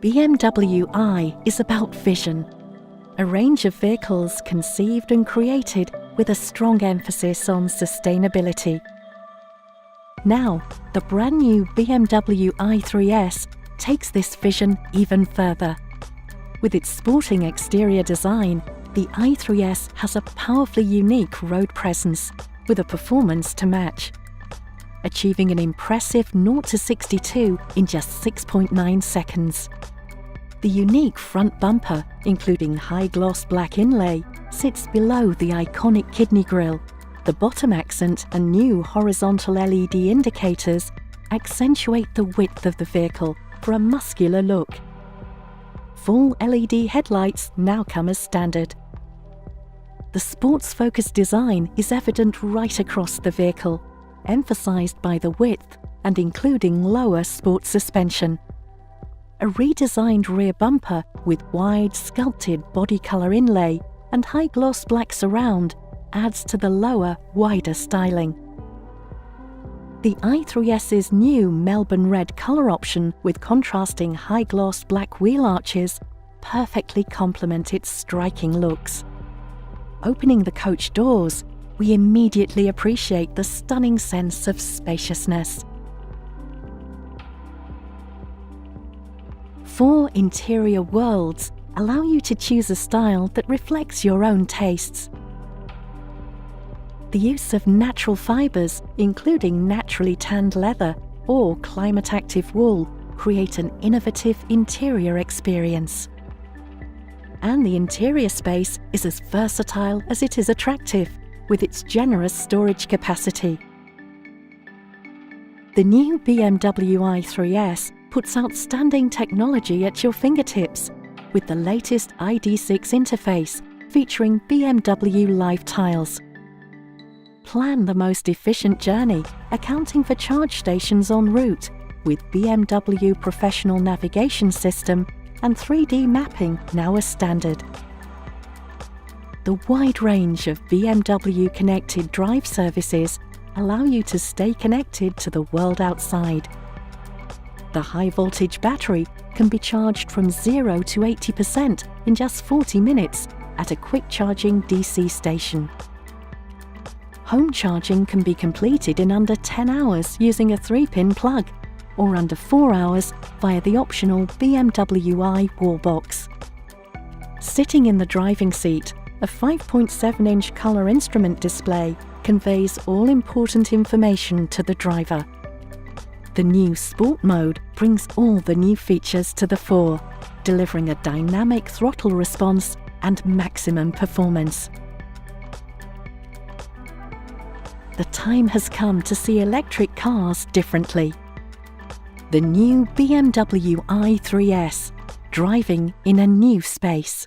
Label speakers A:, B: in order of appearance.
A: BMW i is about vision, a range of vehicles conceived and created with a strong emphasis on sustainability. Now, the brand new BMW i3s takes this vision even further. With its sporting exterior design, the i3s has a powerfully unique road presence with a performance to match, achieving an impressive 0 to 62 in just 6.9 seconds. The unique front bumper, including high-gloss black inlay, sits below the iconic kidney grille. The bottom accent and new horizontal LED indicators accentuate the width of the vehicle for a muscular look. Full LED headlights now come as standard. The sports-focused design is evident right across the vehicle, emphasized by the width and including lower sports suspension. A redesigned rear bumper with wide sculpted body color inlay and high-gloss black surround adds to the lower, wider styling. The i3s's new Melbourne red color option with contrasting high-gloss black wheel arches perfectly complement its striking looks. Opening the coach doors, we immediately appreciate the stunning sense of spaciousness. 4 interior worlds allow you to choose a style that reflects your own tastes. The use of natural fibers, including naturally tanned leather or climate-active wool, create an innovative interior experience. And the interior space is as versatile as it is attractive, with its generous storage capacity. The new BMW i3s puts outstanding technology at your fingertips with the latest ID6 interface featuring BMW Live tiles. Plan the most efficient journey, accounting for charge stations en route with BMW Professional Navigation System and 3D mapping now as standard. The wide range of BMW connected drive services allow you to stay connected to the world outside. The high-voltage battery can be charged from 0 to 80% in just 40 minutes at a quick-charging DC station. Home charging can be completed in under 10 hours using a 3-pin plug, or under 4 hours via the optional BMW i wallbox. Sitting in the driving seat, a 5.7-inch colour instrument display conveys all important information to the driver. The new Sport mode brings all the new features to the fore, delivering a dynamic throttle response and maximum performance. The time has come to see electric cars differently. The new BMW i3s, driving in a new space.